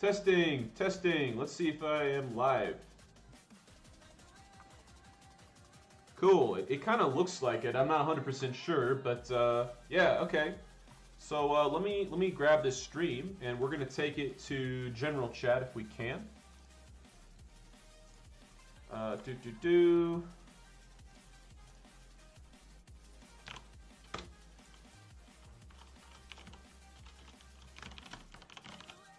Testing, testing. Let's see if I am live. Cool. It kind of looks like it. I'm not 100% sure, but yeah, okay. So let me grab this stream, and we're gonna take it to general chat if we can.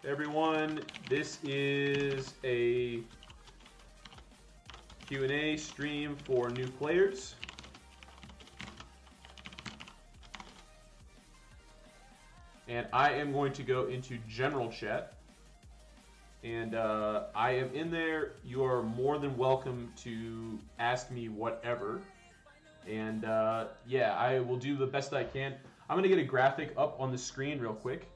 Everyone, this is a Q&A stream for new players. And I am going to go into general chat. And I am in there. You are more than welcome to ask me whatever. And yeah, I will do the best I can. I'm going to get a graphic up on the screen real quick.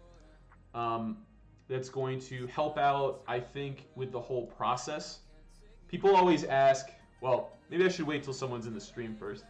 That's going to help out, I think, with the whole process. People always ask, well, maybe I should wait till someone's in the stream first.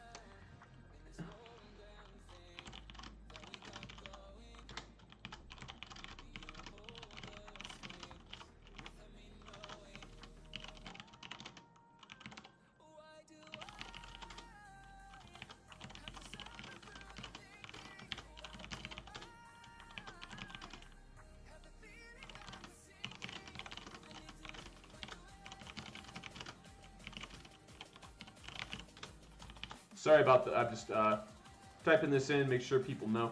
Sorry about that. I'm just typing this in, make sure people know.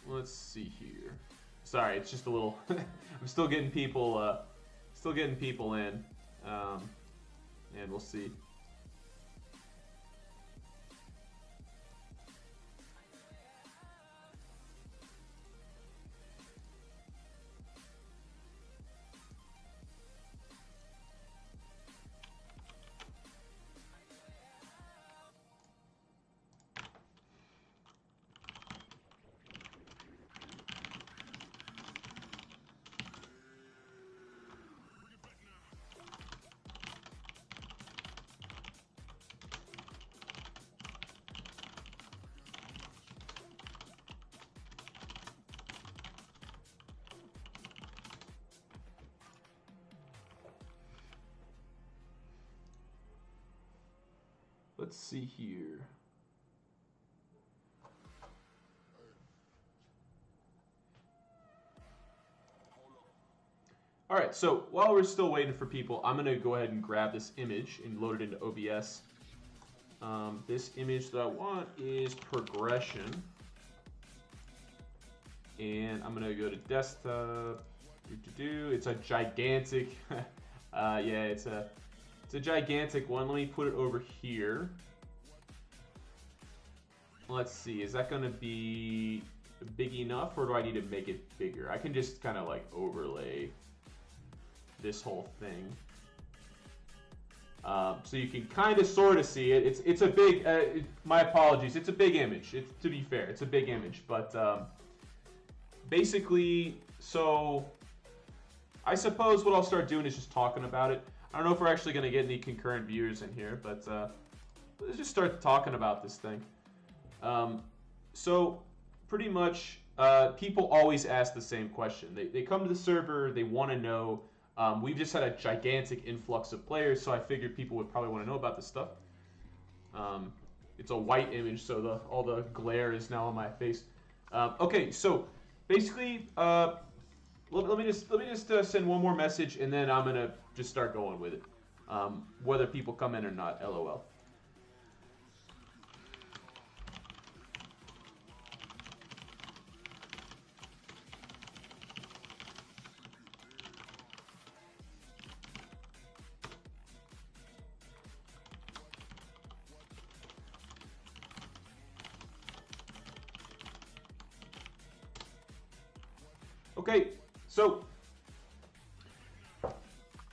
Let's see here. Sorry, it's just a little. I'm still getting people. Still getting people in, and we'll see. Let's see here. All right, so while we're still waiting for people, I'm gonna go ahead and grab this image and load it into OBS. This image that I want is progression. And I'm gonna go to desktop. It's a gigantic, yeah, it's a gigantic one. Let me put it over here. Let's see, is that gonna be big enough, or do I need to make it bigger? I can just kind of like overlay this whole thing. So you can kind of sort of see it. It's a big, my apologies, it's a big image. To be fair, it's a big image, but basically, so I suppose what I'll start doing is just talking about it. I don't know if we're actually going to get any concurrent viewers in here, but let's just start talking about this thing. So pretty much, people always ask the same question. They come to the server, they want to know. We've just had a gigantic influx of players, so I figured people would probably want to know about this stuff. It's a white image, so all the glare is now on my face. Okay, so basically, let me just send one more message, and then I'm gonna just start going with it, whether people come in or not. LOL. Okay, so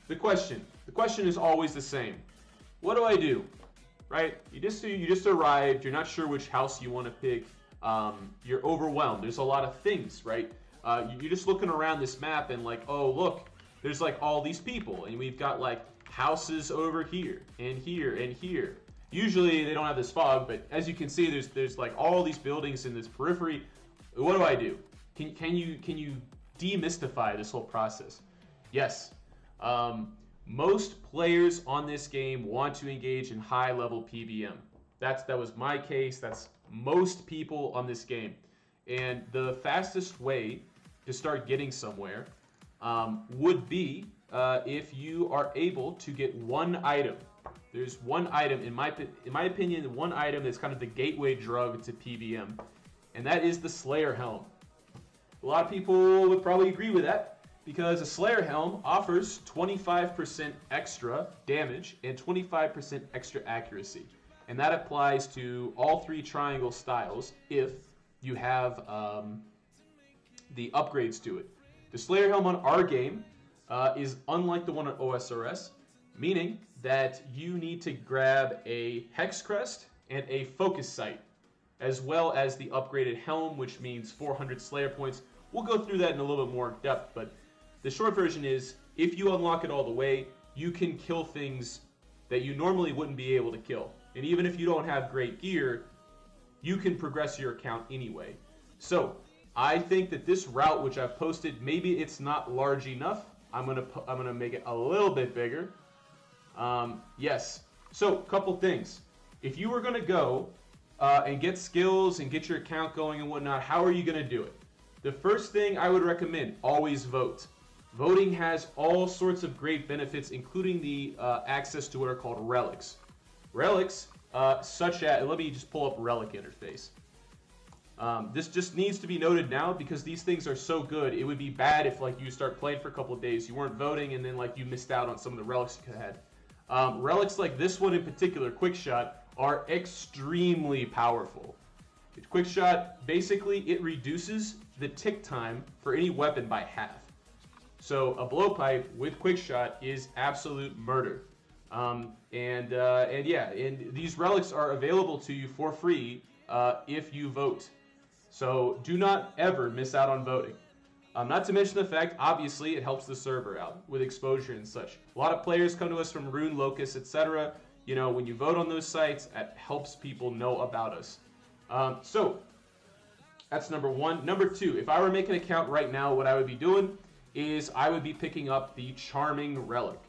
the question is always the same. What do I do? Right? You just arrived, you're not sure which house you want to pick. You're overwhelmed. There's a lot of things, right? You're just looking around this map and like, oh, look, there's like all these people. And we've got like houses over here and here and here. Usually they don't have this fog, but as you can see, there's like all these buildings in this periphery. What do I do? Can you demystify this whole process? Yes. Most players on this game want to engage in high-level PBM. That was my case. That's most people on this game. And the fastest way to start getting somewhere would be if you are able to get one item. There's one item, in my opinion, one item that's kind of the gateway drug to PBM, and that is the Slayer Helm. A lot of people would probably agree with that, because a Slayer Helm offers 25% extra damage and 25% extra accuracy. And that applies to all three triangle styles if you have the upgrades to it. The Slayer Helm on our game is unlike the one on OSRS, meaning that you need to grab a Hex Crest and a Focus Sight, as well as the upgraded Helm, which means 400 Slayer points. We'll go through that in a little bit more depth, but the short version is, if you unlock it all the way, you can kill things that you normally wouldn't be able to kill. And even if you don't have great gear, you can progress your account anyway. So, I think that this route, which I've posted, maybe it's not large enough. I'm gonna make it a little bit bigger. Yes. So, couple things. If you were gonna go and get skills and get your account going and whatnot, how are you gonna do it? The first thing I would recommend, always vote. Voting has all sorts of great benefits, including the access to what are called relics. Relics, such as, let me just pull up relic interface. This just needs to be noted now because these things are so good. It would be bad if like you start playing for a couple of days, you weren't voting, and then like you missed out on some of the relics you had. Relics like this one in particular, Quick Shot, are extremely powerful. Quick Shot, basically it reduces the tick time for any weapon by half. So a blowpipe with Quick Shot is absolute murder. And these relics are available to you for free if you vote. So do not ever miss out on voting. Not to mention the fact, obviously, it helps the server out with exposure and such. A lot of players come to us from Rune, Locust, etc. You know, when you vote on those sites, it helps people know about us. So that's number one. Number two, if I were making an account right now, what I would be doing is I would be picking up the Charming Relic.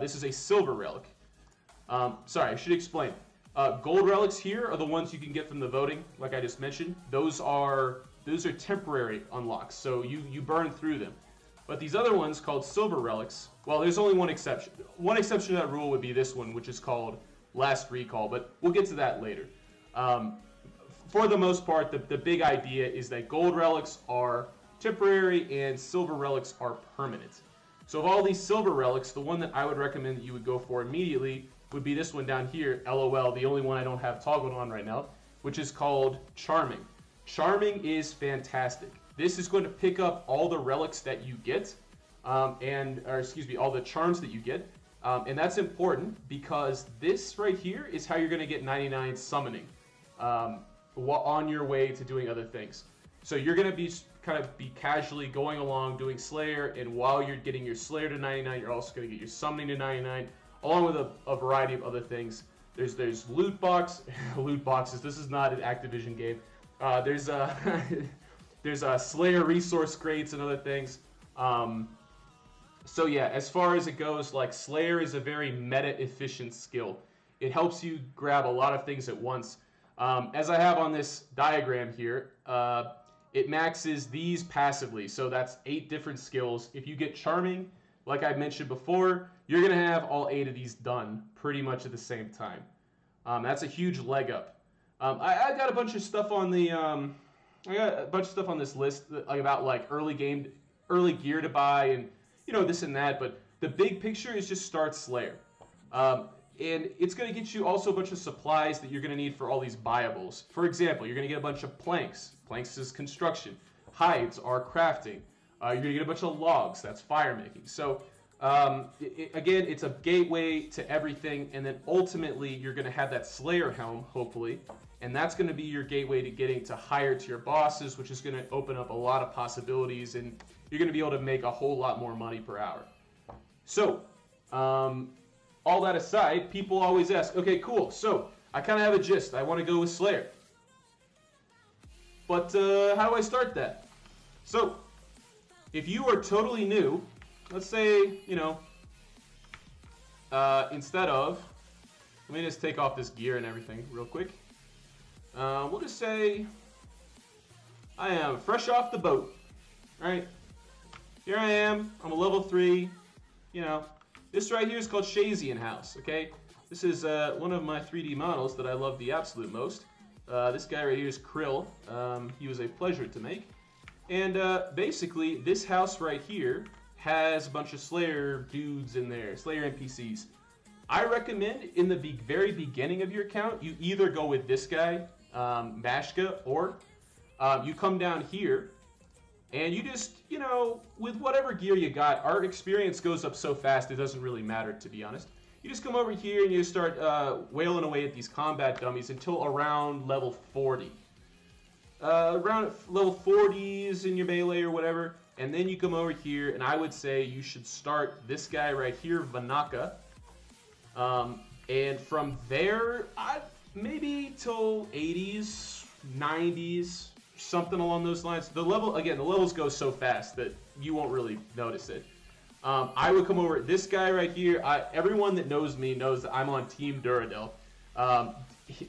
This is a silver relic. Sorry, I should explain. Gold relics here are the ones you can get from the voting, like I just mentioned. Those are temporary unlocks, so you burn through them. But these other ones called silver relics, well, there's only one exception. One exception to that rule would be this one, which is called Last Recall, but we'll get to that later. For the most part, the big idea is that gold relics are temporary and silver relics are permanent. So of all these silver relics, the one that I would recommend that you would go for immediately would be this one down here, LOL, the only one I don't have toggled on right now, which is called Charming. Charming is fantastic. This is going to pick up all the relics that you get, all the charms that you get, and that's important because this right here is how you're going to get 99 summoning on your way to doing other things. So you're going to be casually going along doing Slayer, and while you're getting your Slayer to 99, you're also going to get your summoning to 99, along with a variety of other things. There's loot boxes. This is not an Activision game. There's Slayer resource crates and other things. So yeah, as far as it goes, like Slayer is a very meta efficient skill. It helps you grab a lot of things at once. As I have on this diagram here, it maxes these passively, so that's 8 different skills. If you get Charming, like I mentioned before, you're going to have all 8 of these done pretty much at the same time. That's a huge leg up. I got a bunch of stuff on this list about like early gear to buy and this and that, but the big picture is just start Slayer. And it's going to get you also a bunch of supplies that you're going to need for all these buyables. For example, you're going to get a bunch of planks. Planks is construction. Hides are crafting. You're going to get a bunch of logs. That's fire making. So Again, it's a gateway to everything, and then ultimately you're going to have that Slayer helm, hopefully, and that's going to be your gateway to getting to higher tier bosses, which is going to open up a lot of possibilities, and you're going to be able to make a whole lot more money per hour. So, all that aside, people always ask, okay, cool, so I kind of have a gist. I want to go with Slayer. But how do I start that? So, if you are totally new, let's say, you know, instead of, let me just take off this gear and everything real quick. We'll just say I am fresh off the boat, right? Here I am, I'm a level 3, you know. This right here is called Shazian House, okay? This is one of my 3D models that I love the absolute most. This guy right here is Krill. He was a pleasure to make. And basically, this house right here has a bunch of Slayer dudes in there, Slayer NPCs. I recommend in the very beginning of your account, you either go with this guy, Mashka, or you come down here and you just, you know, with whatever gear you got, our experience goes up so fast it doesn't really matter, to be honest. You just come over here and you start wailing away at these combat dummies until around level 40. Around level 40s in your melee or whatever, and then you come over here, and I would say you should start this guy right here, Vanaka. And from there, maybe till 80s, 90s, something along those lines. The levels go so fast that you won't really notice it. I would come over, this guy right here, everyone that knows me knows that I'm on Team Duradel.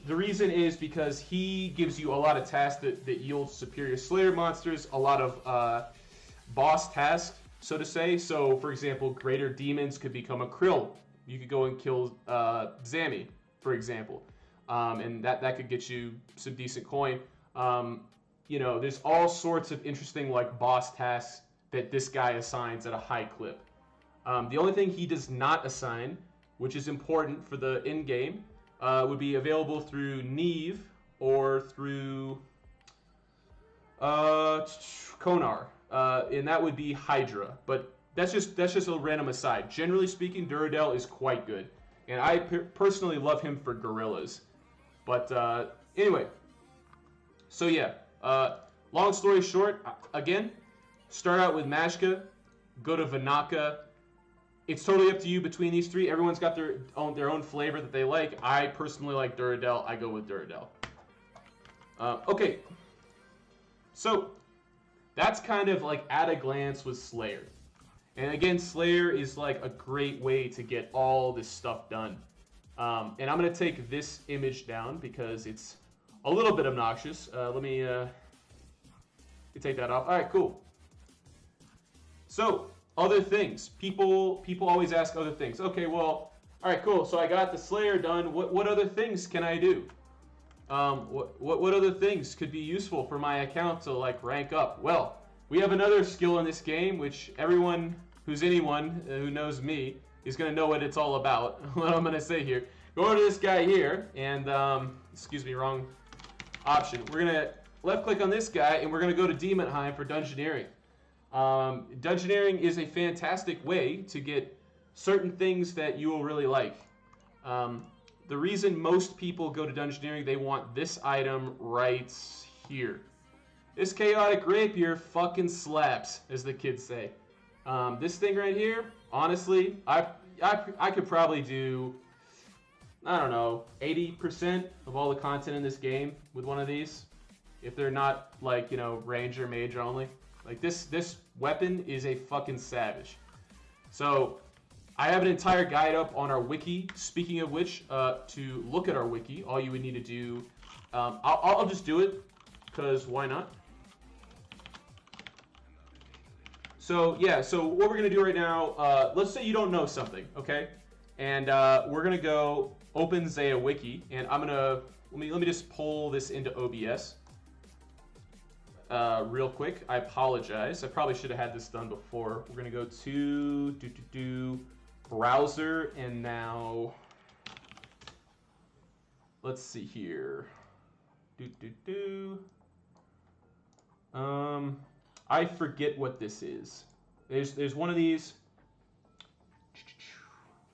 The reason is because he gives you a lot of tasks that yield superior Slayer monsters, a lot of boss tasks, so to say. So, for example, greater demons could become a Krill. You could go and kill Zami, for example, and that could get you some decent coin. You know, there's all sorts of interesting like boss tasks that this guy assigns at a high clip. The only thing he does not assign, which is important for the in-game, would be available through Neve or through Konar, and that would be Hydra. But that's just a random aside. Generally speaking, Duradel is quite good, and I personally love him for gorillas. But anyway, so yeah. Long story short, again, start out with Mashka, go to Vanaka. It's totally up to you between these three. Everyone's got their own flavor that they like. I personally like Duradel. I go with Duradel. Okay. So, that's kind of like at a glance with Slayer. And again, Slayer is like a great way to get all this stuff done. And I'm going to take this image down because it's a little bit obnoxious. Let me take that off. All right, cool. So, other things. People always ask other things. Okay, well, all right, cool. So I got the Slayer done. What other things can I do? What other things could be useful for my account to like rank up? Well, we have another skill in this game, which anyone who knows me is going to know what it's all about. What I'm going to say here. Go over to this guy here, and excuse me, wrong option. We're going to left click on this guy, and we're going to go to Demonheim for Dungeoneering. Dungeoneering is a fantastic way to get certain things that you will really like. The reason most people go to Dungeoneering, they want this item right here. This chaotic rapier fucking slaps, as the kids say. This thing right here, honestly, I could probably do, I don't know, 80% of all the content in this game with one of these. If they're not, like, you know, ranger, mage only. Like, this weapon is a fucking savage. So, I have an entire guide up on our wiki. Speaking of which, to look at our wiki, all you would need to do, I'll just do it, because why not? So, yeah, so what we're going to do right now, let's say you don't know something, okay? And we're going to go open Zeah wiki, and I'm going to, let me just pull this into OBS. Real quick, I apologize. I probably should have had this done before. We're gonna go to browser, and now let's see here. I forget what this is. There's one of these.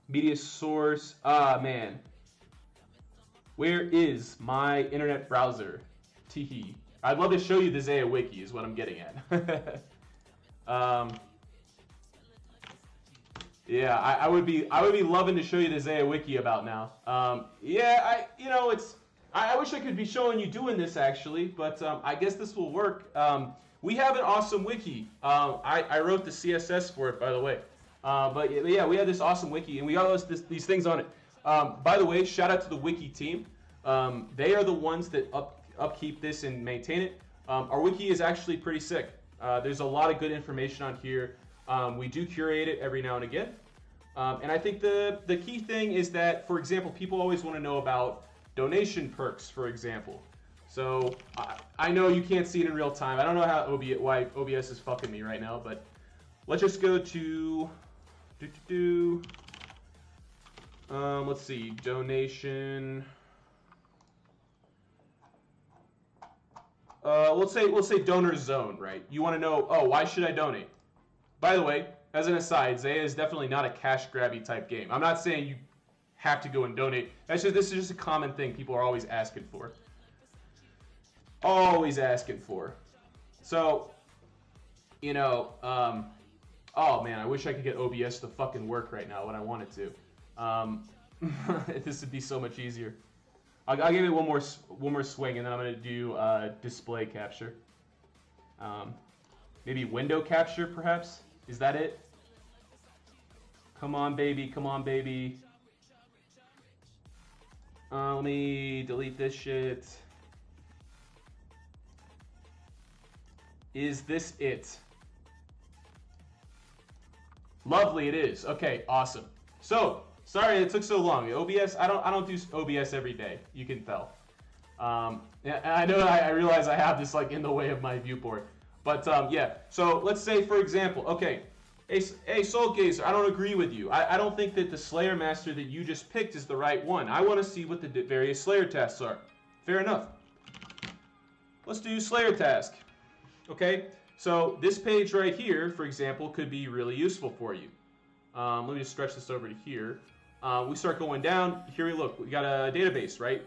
Media source. Ah, man. Where is my internet browser? Teehee. I'd love to show you the Zeah wiki is what I'm getting at. Yeah, I would be loving to show you the Zeah wiki about now. Yeah, I wish I could be showing you doing this actually, but I guess this will work. We have an awesome wiki. I wrote the CSS for it, by the way. But yeah, we have this awesome wiki, and we got these things on it. By the way, shout out to the wiki team. They are the ones that upkeep this and maintain it. Our wiki is actually pretty sick. There's a lot of good information on here. We do curate it every now and again. And I think the key thing is that, for example, people always want to know about donation perks, for example. So I know you can't see it in real time. I don't know why OBS is fucking me right now, but let's just go to let's see, donation. We'll say donor zone, right? You want to know, oh, why should I donate? By the way, as an aside, Zeah is definitely not a cash grabby type game. I'm not saying you have to go and donate. This is just a common thing people are always asking for. Always asking for. So, you know, oh man, I wish I could get OBS to fucking work right now when I wanted to. This would be so much easier. I'll give it one more swing, and then I'm gonna do display capture. Maybe window capture, perhaps. Is that it? Come on, baby. Come on, baby. Let me delete this shit. Is this it? Lovely, it is. Okay, awesome. So, sorry it took so long. OBS, I don't do OBS every day. You can tell. And I know I realize I have this like in the way of my viewport. But yeah, so let's say for example, okay, hey Soul Gazer, I don't agree with you. I don't think that the Slayer Master that you just picked is the right one. I want to see what the various Slayer tasks are. Fair enough. Let's do Slayer task. Okay, so this page right here, for example, could be really useful for you. Let me just stretch this over to here. We start going down. Here we look. We got a database, right?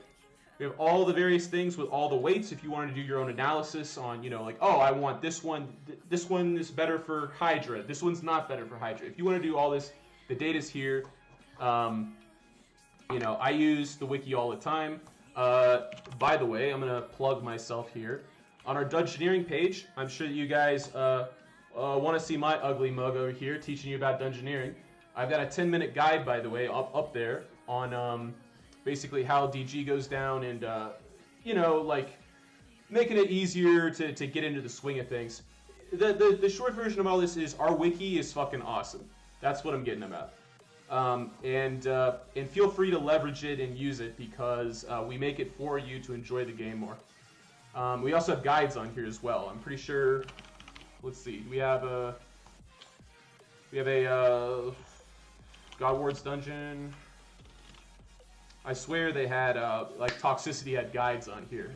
We have all the various things with all the weights. If you want to do your own analysis on, you know, like, oh, I want this one. This one is better for Hydra. This one's not better for Hydra. If you want to do all this, the data's here. You know, I use the wiki all the time. By the way, I'm gonna plug myself here. On our Dungeoneering page, I'm sure you guys want to see my ugly mug over here teaching you about Dungeoneering. I've got a 10-minute guide, by the way, up there on basically how DG goes down and, you know, like making it easier to get into the swing of things. The short version of all this is our wiki is fucking awesome. That's what I'm getting about. And feel free to leverage it and use it because we make it for you to enjoy the game more. We also have guides on here as well. I'm pretty sure. Let's see. We have a Godward's Dungeon. I swear they had like Toxicity had guides on here.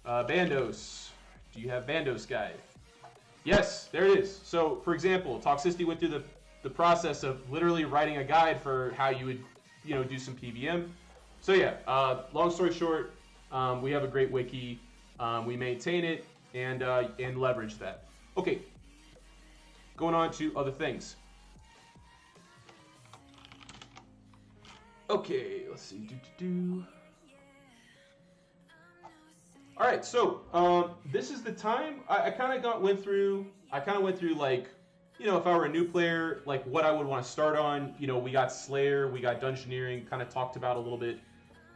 Bandos. Do you have Bandos guide? Yes, there it is. So, for example, Toxicity went through the process of literally writing a guide for how you would, you know, do some PVM. So yeah, long story short, we have a great wiki. We maintain it and leverage that. Okay, going on to other things. Okay, let's see. All right, so this is the time. I kind of went through like, you know, if I were a new player, like what I would want to start on. You know, we got Slayer, we got Dungeoneering, kind of talked about a little bit.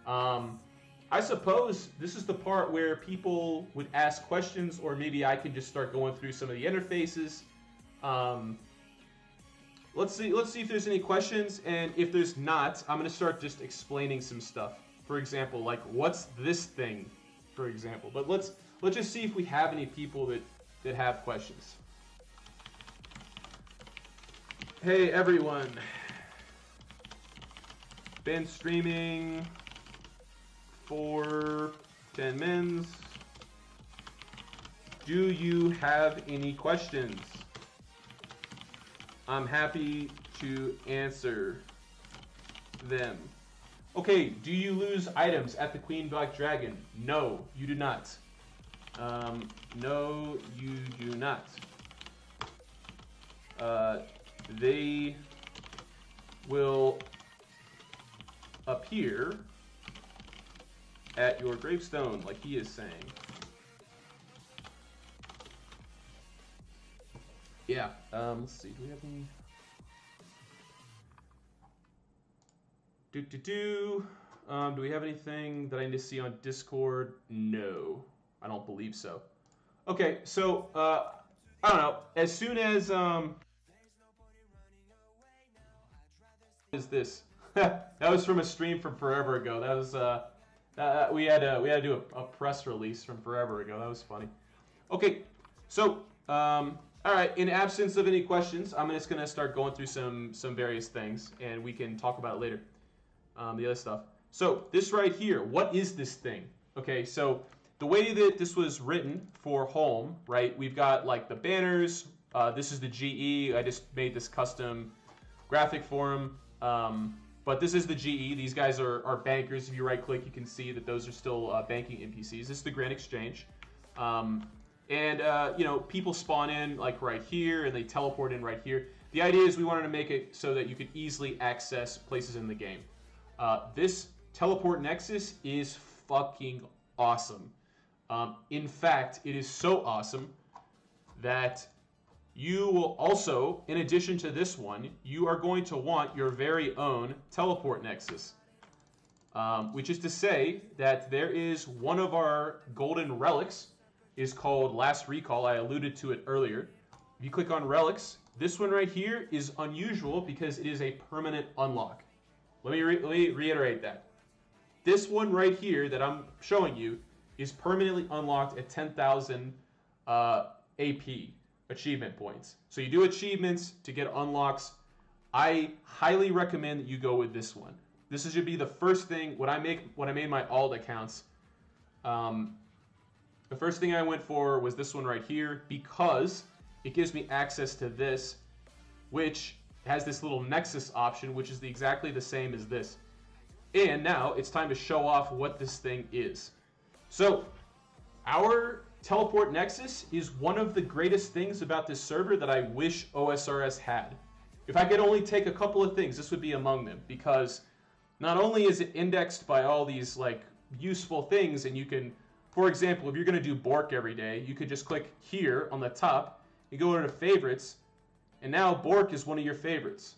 I suppose this is the part where people would ask questions, or maybe I can just start going through some of the interfaces. Let's see if there's any questions, and if there's not, I'm gonna start just explaining some stuff. For example, like what's this thing, for example. But let's just see if we have any people that have questions. Hey everyone, been streaming for 10 mins. Do you have any questions? I'm happy to answer. them. Okay, do you lose items at the Queen Black Dragon? No, you do not. No, you do not. They will appear at your gravestone, like he is saying. Yeah, let's see, do we have any... Do we have anything that I need to see on Discord? No, I don't believe so. Okay, so, I don't know, as soon as, is this? That was from a stream from forever ago. That was, we had to do a press release from forever ago. That was funny. Okay, so, all right, in absence of any questions, I'm just going to start going through some various things, and we can talk about it later, the other stuff. So, this right here, what is this thing? Okay, so the way that this was written for home, right, we've got, like, the banners. This is the GE. I just made this custom graphic for them. But this is the GE. These guys are bankers. If you right-click, you can see that those are still banking NPCs. This is the Grand Exchange. You know, people spawn in like right here, and they teleport in right here. The idea is we wanted to make it so that you could easily access places in the game. This teleport nexus is fucking awesome. In fact, it is so awesome that you will also, in addition to this one, you are going to want your very own teleport nexus. Which is to say that there is one of our golden relics is called Last Recall. I alluded to it earlier. If you click on relics, this one right here is unusual because it is a permanent unlock. Let me reiterate that. This one right here that I'm showing you is permanently unlocked at 10,000 AP. Achievement points. So you do achievements to get unlocks. I highly recommend that you go with this one. This should be the first thing when I made my alt accounts. The first thing I went for was this one right here because it gives me access to this, which has this little Nexus option, which is exactly the same as this. And now it's time to show off what this thing is. So our Teleport Nexus is one of the greatest things about this server that I wish OSRS had. If I could only take a couple of things, this would be among them, because not only is it indexed by all these like useful things, and you can, for example, if you're going to do Bork every day, you could just click here on the top, you go into favorites, and now Bork is one of your favorites,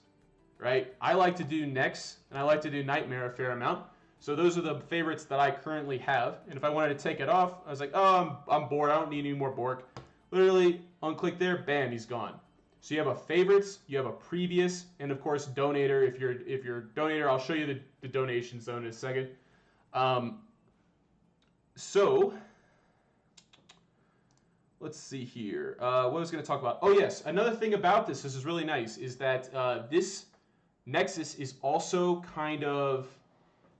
right? I like to do Nex, and I like to do Nightmare a fair amount. So those are the favorites that I currently have. And if I wanted to take it off, I was like, oh, I'm bored. I don't need any more Bork. Literally, unclick there, bam, he's gone. So you have a favorites, you have a previous, and of course, donator. If you're a donator, I'll show you the donation zone in a second. So let's see here. What was I going to talk about? Oh yes, another thing about this is really nice, is that this Nexus is also kind of,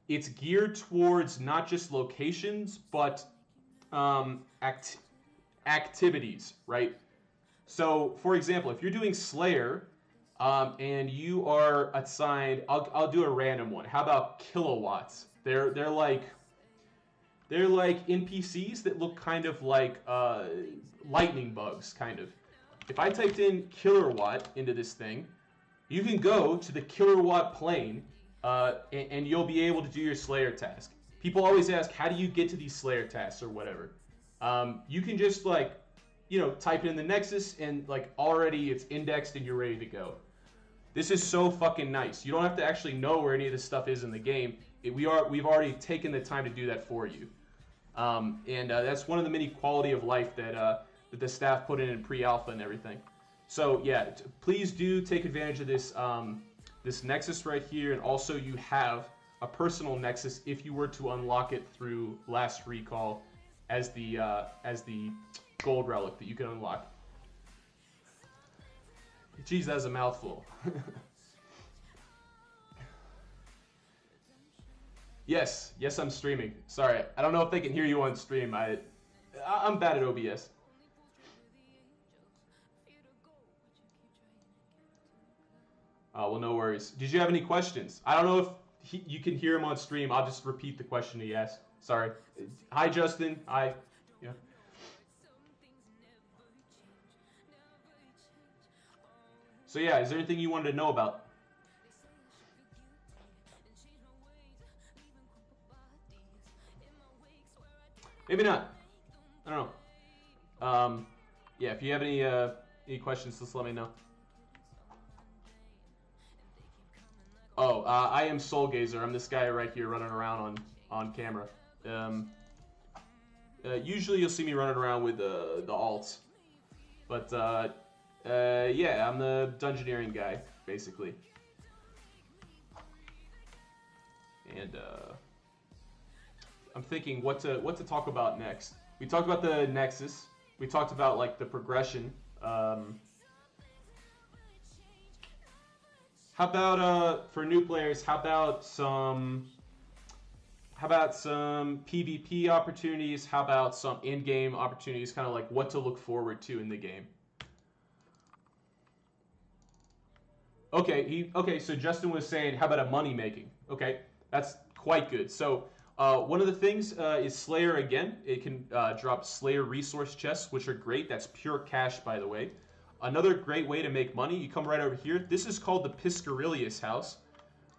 it's geared towards not just locations, but activities, right? So, for example, if you're doing Slayer and you are assigned, I'll do a random one. How about kilowatts? They're like NPCs that look kind of like lightning bugs, kind of. If I typed in kilowatt into this thing, you can go to the kilowatt plane. And you'll be able to do your Slayer task. People always ask, how do you get to these Slayer tasks or whatever? You can just like, you know, type it in the Nexus and like already it's indexed and you're ready to go. This is so fucking nice. You don't have to actually know where any of this stuff is in the game. We've already taken the time to do that for you. That's one of the many quality of life that the staff put in pre-alpha and everything. So yeah, please do take advantage of this. This Nexus right here, and also you have a personal Nexus if you were to unlock it through Last Recall as the gold relic that you can unlock. Jeez, that's a mouthful. Yes, I'm streaming. Sorry, I don't know if they can hear you on stream. I'm bad at OBS. Well, no worries. Did you have any questions? I don't know if you can hear him on stream. I'll just repeat the question he asked. Sorry. Hi, Justin. Hi. Yeah. So yeah, is there anything you wanted to know about? Maybe not. I don't know. Yeah, if you have any questions, just let me know. Oh, I am Soul Gazer. I'm this guy right here running around on camera. Usually you'll see me running around with the alts, but yeah, I'm the dungeoneering guy basically. And I'm thinking what to talk about next. We talked about the Nexus. We talked about like the progression. How about for new players? How about some PvP opportunities? How about some in-game opportunities? Kind of like what to look forward to in the game. Okay. So Justin was saying, how about a money making? Okay, that's quite good. So one of the things is Slayer again. It can drop Slayer resource chests, which are great. That's pure cash, by the way. Another great way to make money, you come right over here. This is called the Piscarilius house.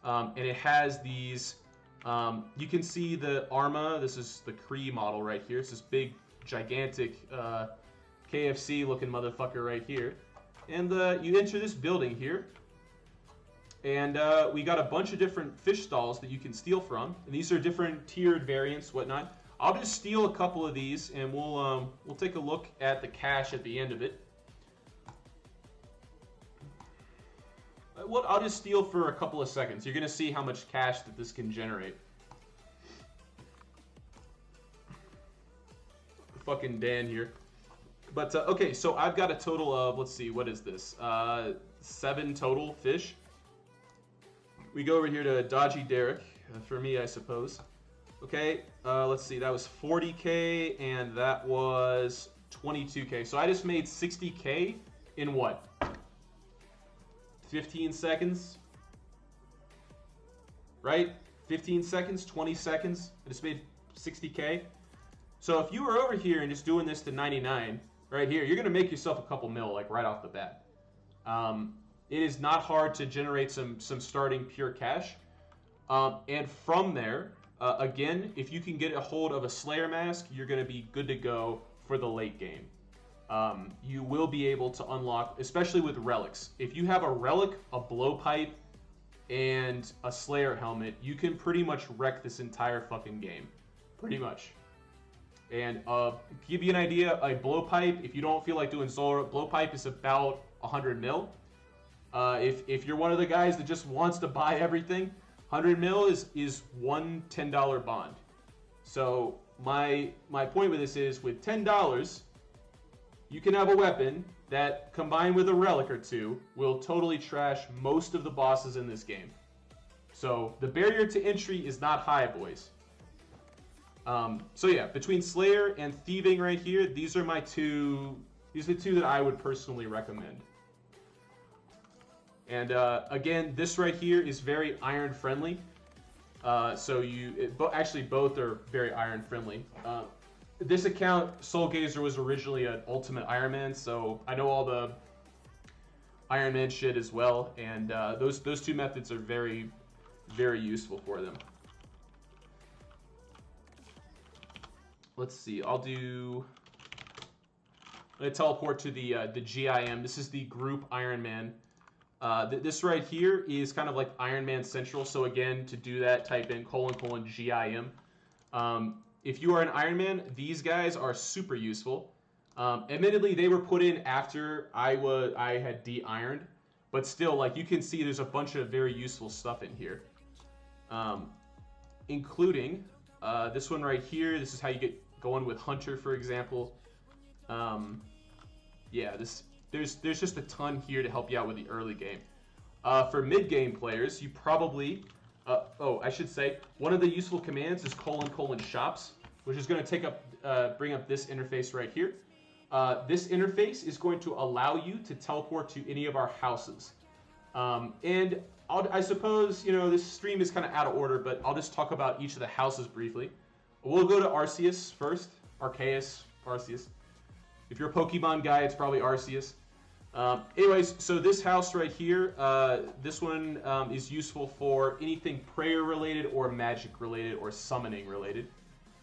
And it has these, you can see the Arma. This is the Kree model right here. It's this big, gigantic KFC looking motherfucker right here. And you enter this building here. And we got a bunch of different fish stalls that you can steal from. And these are different tiered variants, whatnot. I'll just steal a couple of these, and we'll take a look at the cash at the end of it. I'll just steal for a couple of seconds. You're going to see how much cash that this can generate. Fucking Dan here. But, okay, so I've got a total of, let's see, what is this? 7 total fish. We go over here to Dodgy Derek, for me, I suppose. Okay, let's see, that was 40K, and that was 22K. So I just made 60K in what? 15 seconds? Right? 15 seconds, 20 seconds. I just made 60K. So if you were over here and just doing this to 99, right here, you're going to make yourself a couple mil, like right off the bat. It is not hard to generate some starting pure cash. And from there, again, if you can get a hold of a Slayer mask, you're going to be good to go for the late game. You will be able to unlock, especially with relics. If you have a relic, a blowpipe, and a Slayer helmet, you can pretty much wreck this entire fucking game. Pretty much. And give you an idea, a blowpipe, if you don't feel like doing solar, blowpipe is about 100 mil. If you're one of the guys that just wants to buy everything, 100 mil is one $10 bond. So my point with this is, with $10, you can have a weapon that, combined with a relic or two, will totally trash most of the bosses in this game. So the barrier to entry is not high, boys. So yeah, between Slayer and Thieving right here, these are the two that I would personally recommend. And again, this right here is very iron friendly. Actually both are very iron friendly. This account, Soul Gazer, was originally an Ultimate Iron Man, so I know all the Iron Man shit as well, and those two methods are very, very useful for them. Let's see, I'm gonna teleport to the GIM. This is the group Iron Man. This right here is kind of like Iron Man Central, so again, to do that, type in : GIM. If you are an Iron Man, these guys are super useful. Admittedly, they were put in after I had de-ironed, but still, like, you can see there's a bunch of very useful stuff in here, including this one right here. This is how you get going with Hunter, for example. Yeah, there's just a ton here to help you out with the early game. For mid-game players, you probably I should say, one of the useful commands is : shops, which is going to bring up this interface right here. This interface is going to allow you to teleport to any of our houses. And I suppose, this stream is kind of out of order, but I'll just talk about each of the houses briefly. We'll go to Arceus first. Arceus, Arceus. If you're a Pokemon guy, it's probably Arceus. Anyways, so this house right here, this one is useful for anything prayer related or magic related or summoning related.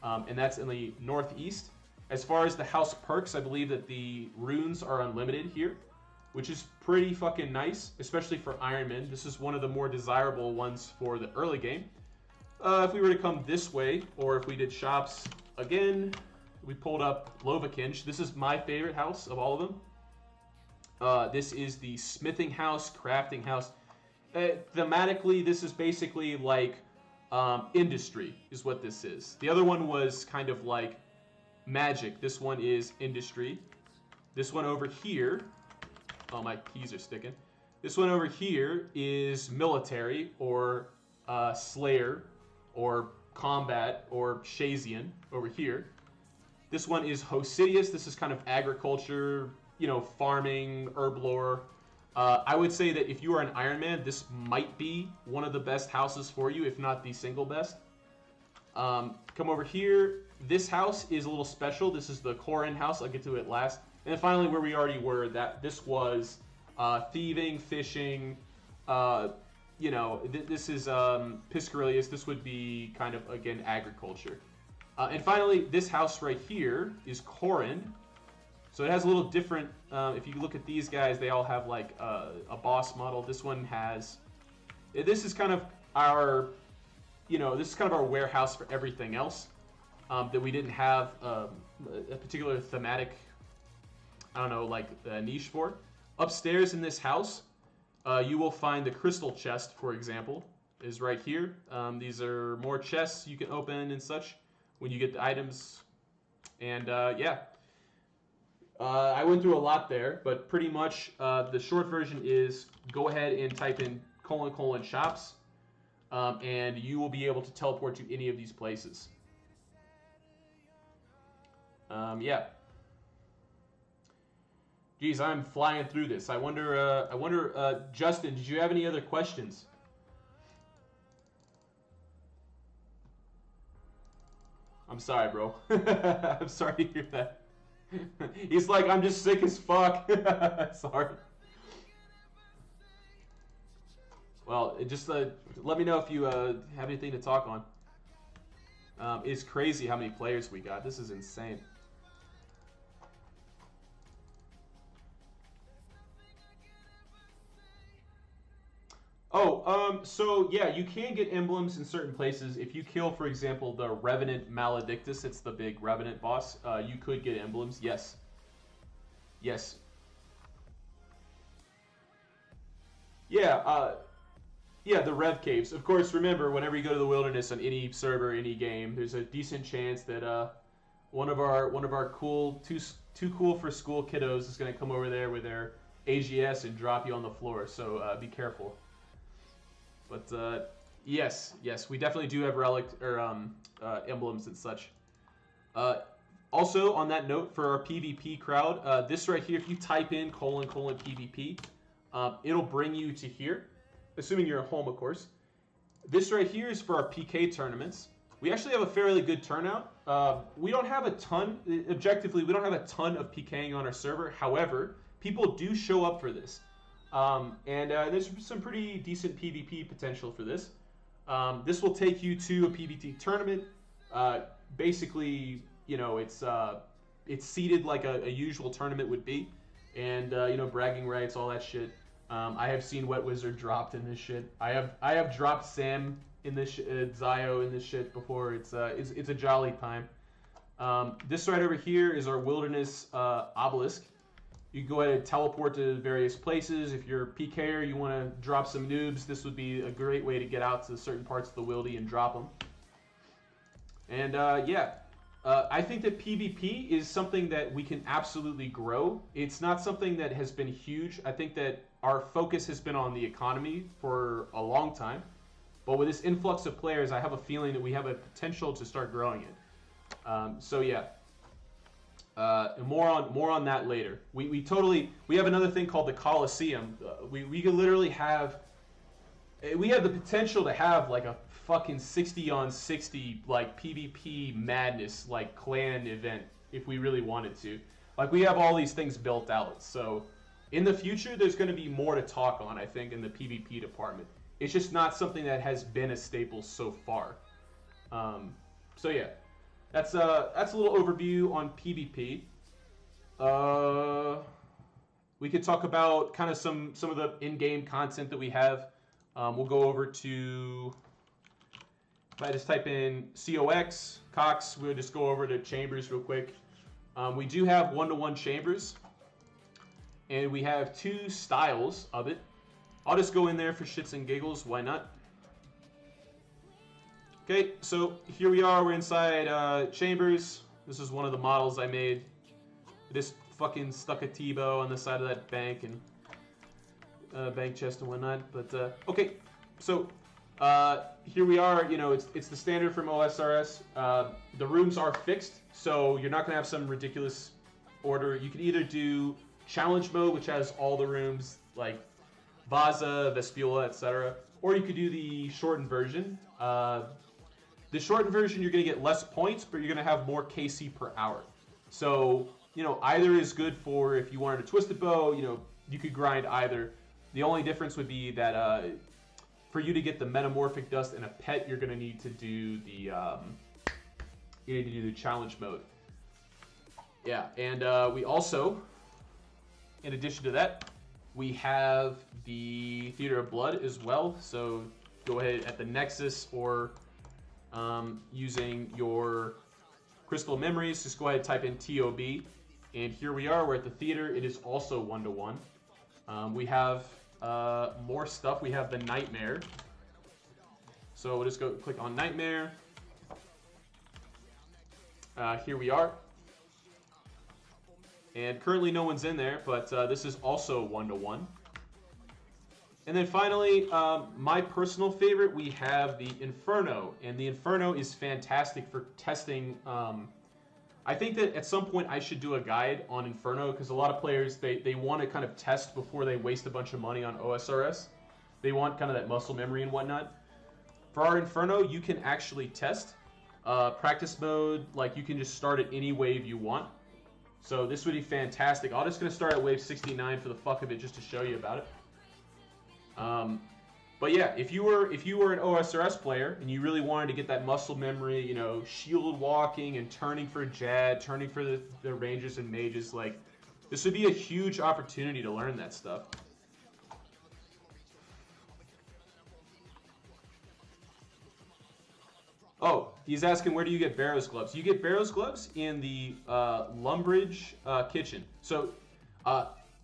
And that's in the northeast. As far as the house perks, I believe that the runes are unlimited here, which is pretty fucking nice, especially for Ironman. This is one of the more desirable ones for the early game. If we were to come this way, or if we did shops again, we pulled up Lovakinch. This is my favorite house of all of them. This is the smithing house, crafting house. Thematically, this is basically like industry is what this is. The other one was kind of like magic. This one is industry. This one over here, oh, my keys are sticking. This one over here is military or slayer or combat or Shazian over here. This one is Hosidius. This is kind of agriculture, farming, herb lore. I would say that if you are an Iron Man, this might be one of the best houses for you, if not the single best. Come over here. This house is a little special. This is the Korin house. I'll get to it last. And then finally, where we already were, that this was thieving, fishing. This is Piscarilius. This would be kind of, again, agriculture. And finally, this house right here is Korin. So it has a little different, if you look at these guys, they all have like a boss model. This one has, this is kind of our, our warehouse for everything else that we didn't have a particular thematic, niche for. Upstairs in this house, you will find the crystal chest, for example, is right here. These are more chests you can open and such when you get the items. And I went through a lot there, but pretty much the short version is go ahead and type in : shops, and you will be able to teleport to any of these places. Geez, I'm flying through this. I wonder, Justin, did you have any other questions? I'm sorry, bro. I'm sorry to hear that. He's like, I'm just sick as fuck. Sorry. Well, just let me know if you have anything to talk on. It's crazy how many players we got. This is insane. So yeah, you can get emblems in certain places. If you kill, for example, the Revenant Maledictus, it's the big Revenant boss, you could get emblems, yes. Yes. Yeah, the Rev Caves. Of course, remember, whenever you go to the wilderness on any server, any game, there's a decent chance that one of our cool, too cool for school kiddos is going to come over there with their AGS and drop you on the floor, so be careful. But yes, we definitely do have relic or emblems and such. Also, on that note, for our PvP crowd, this right here, if you type in : PvP, it'll bring you to here, assuming you're at home, of course. This right here is for our PK tournaments. We actually have a fairly good turnout. We don't have a ton, objectively, we don't have a ton of PKing on our server. However, people do show up for this. There's some pretty decent PvP potential for this. This will take you to a PvP tournament. Basically, it's seated like a usual tournament would be, and bragging rights, all that shit. I have seen Wet Wizard dropped in this shit. I have dropped Sam in this Zio in this shit before. It's a jolly time. This right over here is our wilderness obelisk. You can go ahead and teleport to various places. If you're a PKer, you want to drop some noobs, this would be a great way to get out to certain parts of the wildy and drop them. And I think that PvP is something that we can absolutely grow. It's not something that has been huge. I think that our focus has been on the economy for a long time. But with this influx of players, I have a feeling that we have a potential to start growing it. More on that later. We have another thing called the Coliseum. We could literally have we have the potential to have like a fucking 60 on 60 like PvP madness like clan event if we really wanted to. Like we have all these things built out. So in the future there's going to be more to talk on, I think, in the PvP department. It's just not something that has been a staple so far. So yeah, that's a little overview on PvP. We could talk about kind of some of the in-game content that we have. We'll go over to, if I just type in Cox, we'll just go over to chambers real quick. We do have one-to-one chambers, and we have 2 styles of it. I'll just go in there for shits and giggles, why not? Okay, so here we are, we're inside chambers. This is one of the models I made. This fucking stuck a T-bow on the side of that bank and bank chest and whatnot. But okay, so here we are. You know, it's the standard from OSRS. The rooms are fixed, so you're not gonna have some ridiculous order. You can either do challenge mode, which has all the rooms like Vaza, Vespula, etc., or you could do the shortened version. The shortened version, you're gonna get less points, but you're gonna have more KC per hour. So, you know, either is good for if you wanted a twisted bow, you know, you could grind either. The only difference would be that for you to get the metamorphic dust and a pet, you're gonna need to do the challenge mode. Yeah, and we also, in addition to that, we have the Theater of Blood as well. So go ahead at the Nexus or using your Crystal Memories, just go ahead and type in TOB. And here we are, we're at the theater. It is also one-to-one. We have more stuff. We have the Nightmare. So we'll just go click on Nightmare. Here we are. And currently no one's in there, but this is also one-to-one. And then finally, my personal favorite, we have the Inferno. And the Inferno is fantastic for testing. I think that at some point I should do a guide on Inferno, because a lot of players, they want to kind of test before they waste a bunch of money on OSRS. They want kind of that muscle memory and whatnot. For our Inferno, you can actually test. Practice mode, like you can just start at any wave you want. So this would be fantastic. I'm just going to start at wave 69 for the fuck of it, just to show you about it. But yeah, if you were an OSRS player and you really wanted to get that muscle memory, you know, shield walking and turning for Jad, turning for the rangers and mages, like this would be a huge opportunity to learn that stuff. Oh, he's asking, where do you get Barrow's gloves? You get Barrow's gloves in the Lumbridge kitchen. So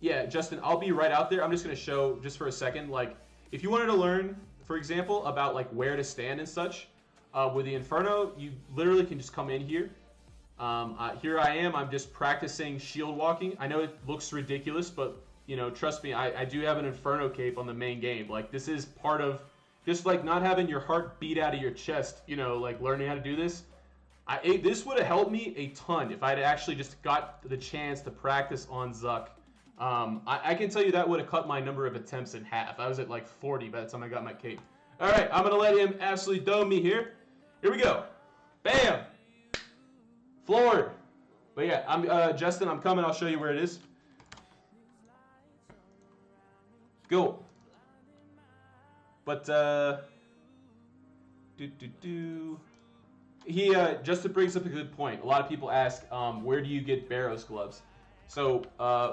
yeah, Justin, I'll be right out there. I'm just going to show just for a second, like, if you wanted to learn, for example, about like where to stand and such, with the Inferno, you literally can just come in here. Here I am. I'm just practicing shield walking. I know it looks ridiculous, but you know, trust me, I do have an Inferno cape on the main game. Like this is part of just like not having your heart beat out of your chest. You know, like learning how to do this. This would have helped me a ton if I'd actually just got the chance to practice on Zuck. I can tell you that would have cut my number of attempts in half. I was at like 40 by the time I got my cape. All right, I'm going to let him absolutely dome me here. Here we go. Bam! Floored. But yeah, I'm Justin, I'm coming. I'll show you where it is. Go. But, Justin brings up a good point. A lot of people ask, where do you get Barrow's gloves? So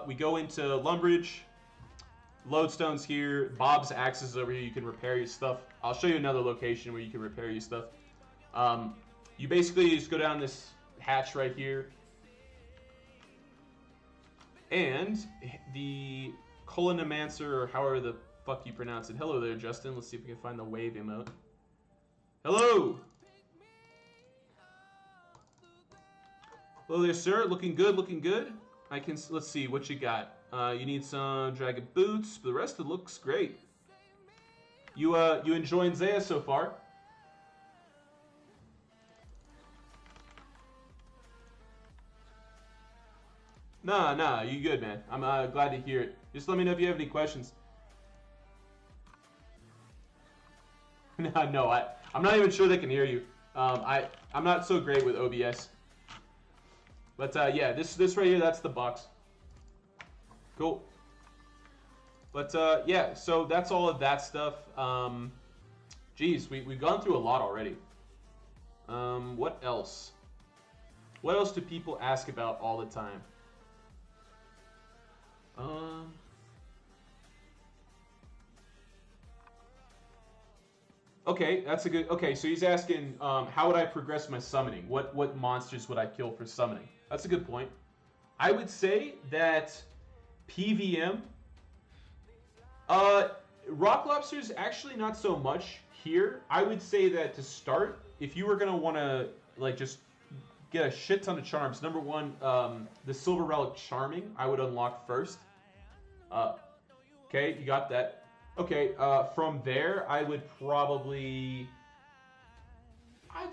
we go into Lumbridge, Lodestone's here, Bob's Axe is over here, you can repair your stuff. I'll show you another location where you can repair your stuff. You basically just go down this hatch right here, and the Colonimancer, or however the fuck you pronounce it. Hello there, Justin. Let's see if we can find the wave emote. Hello! Hello there, sir. Looking good, looking good. Let's see, what you got? You need some dragon boots, but the rest of it looks great. You enjoying Zeah so far? Nah, you good, man. I'm glad to hear it. Just let me know if you have any questions. No, I'm not even sure they can hear you. I'm not so great with OBS. But yeah, this right here, that's the box. Cool. But yeah, so that's all of that stuff. Geez, we've gone through a lot already. What else? What else do people ask about all the time? Okay, that's a good. Okay, so he's asking, how would I progress my summoning? What monsters would I kill for summoning? That's a good point. I would say that PVM. Rock lobsters actually not so much here. I would say that to start, if you were gonna want to like just get a shit ton of charms, number one, the silver relic charming I would unlock first. Okay, you got that. Okay, from there, I would probably... I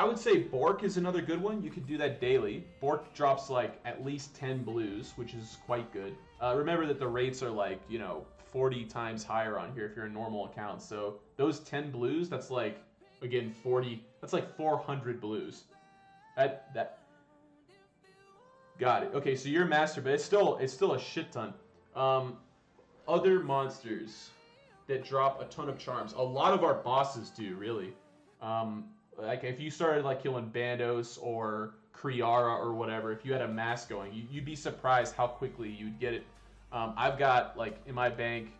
would say Bork is another good one. You could do that daily. Bork drops like at least 10 blues, which is quite good. Remember that the rates are like, 40 times higher on here if you're a normal account. So those 10 blues, that's like, again, 40, that's like 400 blues. That Got it. Okay, so you're a master, but it's still a shit ton. Other monsters that drop a ton of charms. A lot of our bosses do, really. Like if you started like killing Bandos or Kriara or whatever, if you had a mask going, you'd be surprised how quickly you'd get it. I've got like in my bank,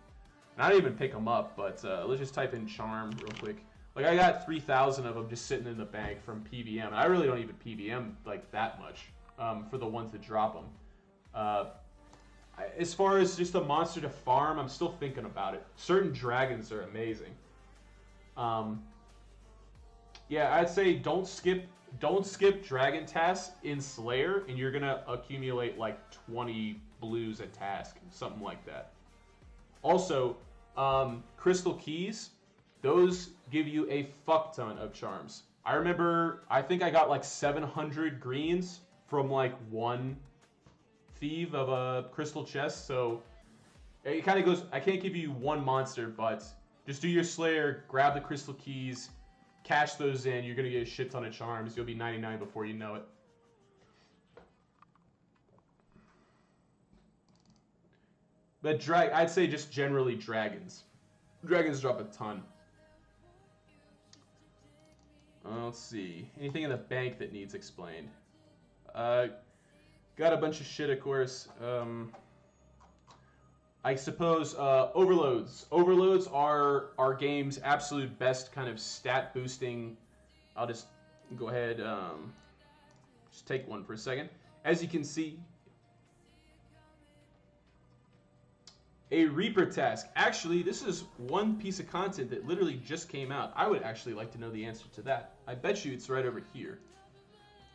and I don't even pick them up, but let's just type in charm real quick. Like I got 3,000 of them just sitting in the bank from PVM, and I really don't even PVM like that much. For the ones that drop them. As far as just a monster to farm, I'm still thinking about it. Certain dragons are amazing. Yeah, I'd say don't skip dragon tasks in Slayer, and you're gonna accumulate like 20 blues a task, something like that. Also, crystal keys, those give you a fuck ton of charms. I remember, I think I got like 700 greens from like one thief of a crystal chest, so it kind of goes, I can't give you one monster, but just do your Slayer, grab the crystal keys, cash those in, you're going to get a shit ton of charms, you'll be 99 before you know it. But I'd say just generally dragons. Dragons drop a ton. Let's see, anything in the bank that needs explained? Got a bunch of shit, of course. I suppose overloads. Overloads are our game's absolute best kind of stat boosting. I'll just go ahead, just take one for a second. As you can see, a Reaper task. Actually, this is one piece of content that literally just came out. I would actually like to know the answer to that. I bet you it's right over here,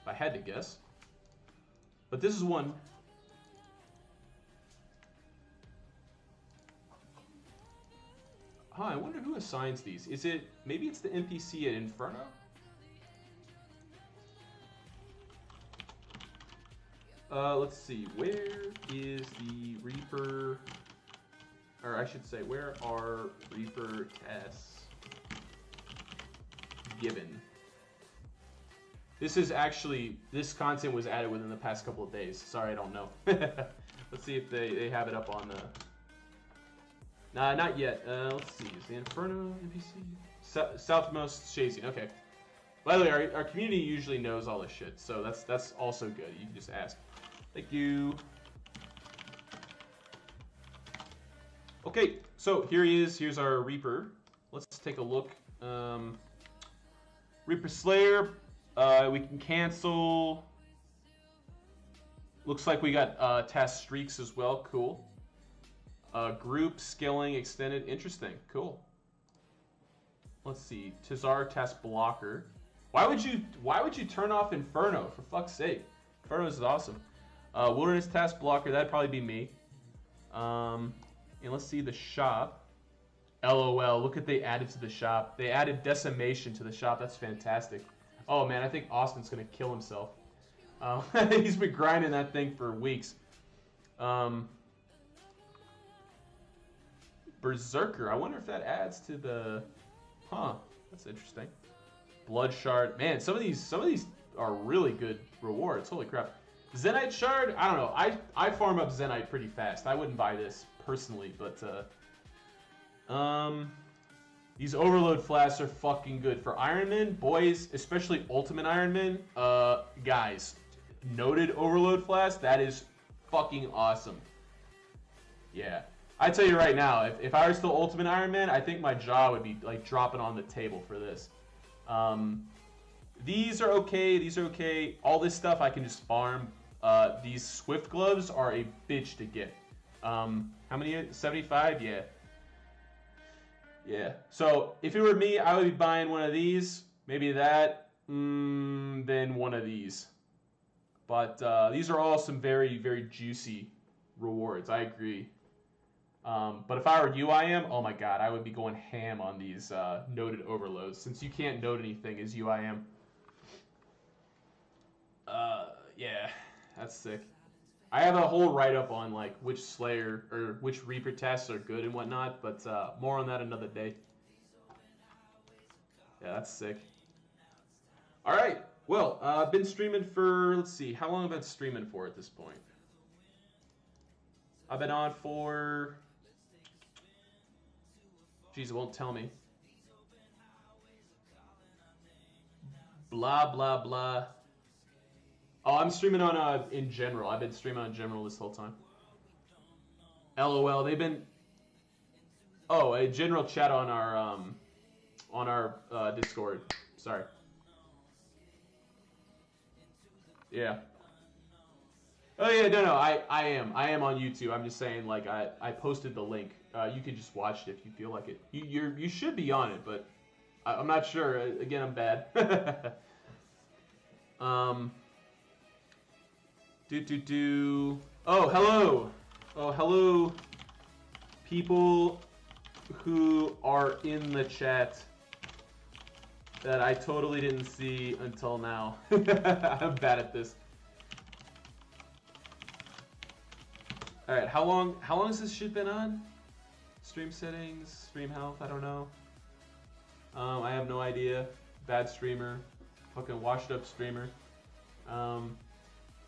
if I had to guess. But this is one. Huh, I wonder who assigns these. Is it, maybe it's the NPC at Inferno? Let's see, where is the Reaper, or I should say, where are Reaper tasks given? This is actually, this content was added within the past couple of days. Sorry, I don't know. Let's see if they have it up on the... Nah, not yet. Let's see, is the Inferno NPC? Southmost Shazian, okay. By the way, our community usually knows all this shit, so that's also good. You can just ask. Thank you. Okay, so here he is. Here's our Reaper. Let's take a look. Reaper Slayer. We can cancel. Looks like we got task streaks as well. Cool. Group scaling extended. Interesting. Cool. Let's see. Tizar task blocker. Why would you turn off Inferno, for fuck's sake? Inferno is awesome. Wilderness task blocker. That'd probably be me. And let's see the shop. LOL. Look at they added to the shop. They added decimation to the shop. That's fantastic. Oh man, I think Austin's gonna kill himself. He's been grinding that thing for weeks. Berserker. I wonder if that adds to the... Huh. That's interesting. Blood Shard. Man, some of these are really good rewards. Holy crap. Zenite Shard? I don't know. I farm up Zenite pretty fast. I wouldn't buy this personally, but these Overload Flasks are fucking good. For Iron Man, boys, especially Ultimate Iron Man, guys, noted Overload Flask, that is fucking awesome. Yeah. I tell you right now, if I were still Ultimate Iron Man, I think my jaw would be like dropping on the table for this. These are okay. These are okay. All this stuff I can just farm. These Swift Gloves are a bitch to get. How many? 75? Yeah. Yeah. So if it were me, I would be buying one of these. Maybe that. Then one of these. But these are all some very, very juicy rewards. I agree. But if I were UIM, oh my god, I would be going ham on these noted overloads, since you can't note anything as UIM. Yeah, that's sick. I have a whole write-up on like which Slayer or which Reaper tests are good and whatnot, but more on that another day. Yeah, that's sick. All right, well, I've been streaming for, let's see, how long have I been streaming for at this point? I've been on for... Jeez, it won't tell me. Blah, blah, blah. Oh, I'm streaming on, in general. I've been streaming on general this whole time. LOL, they've been... Oh, a general chat on our Discord. Sorry. Yeah. Oh yeah, no, I am on YouTube. I'm just saying, like, I posted the link. You can just watch it if you feel like it. You should be on it, but I'm not sure. Again, I'm bad. Oh, hello. Oh, hello, people who are in the chat that I totally didn't see until now. I'm bad at this. All right, how long has this shit been on? Stream settings, stream health, I don't know. I have no idea. Bad streamer, fucking washed up streamer.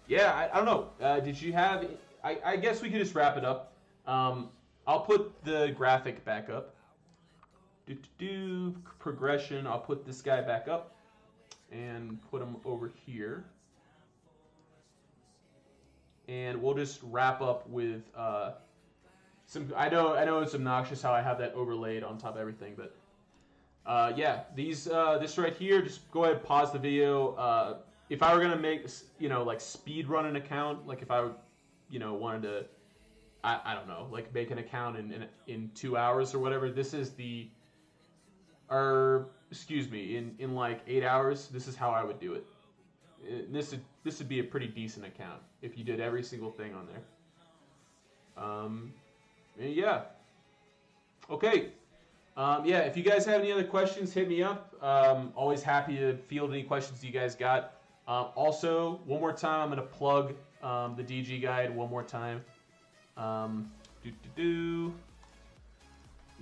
Yeah, I don't know. Did you have? I guess we could just wrap it up. I'll put the graphic back up. Progression. I'll put this guy back up and put him over here. And we'll just wrap up with some. I know it's obnoxious how I have that overlaid on top of everything, but yeah, this right here. Just go ahead and pause the video. If I were gonna make, like speed run an account, like if I, wanted to, I don't know, like make an account in 2 hours or whatever. This is the, or excuse me, in like 8 hours. This is how I would do it. This would be a pretty decent account if you did every single thing on there. Yeah. Okay. Yeah, if you guys have any other questions, hit me up. Always happy to field any questions you guys got. Also, one more time, I'm going to plug the DG guide one more time. I'm going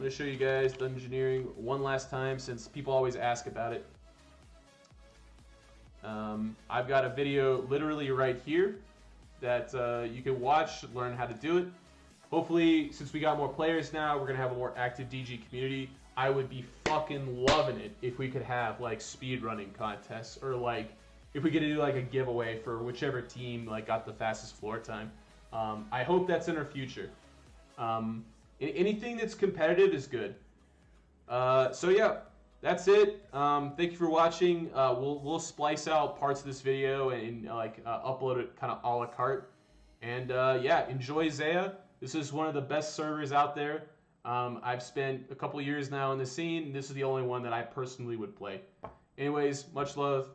to show you guys the engineering one last time since people always ask about it. I've got a video literally right here that you can watch, learn how to do it. Hopefully, since we got more players now, we're going to have a more active DG community. I would be fucking loving it if we could have like speedrunning contests, or like if we could do like a giveaway for whichever team like got the fastest floor time. I hope that's in our future. Anything that's competitive is good. So yeah. That's it. Thank you for watching. We'll splice out parts of this video and upload it kind of a la carte. And yeah, enjoy Zeah. This is one of the best servers out there. I've spent a couple years now in the scene. This is the only one that I personally would play. Anyways, much love.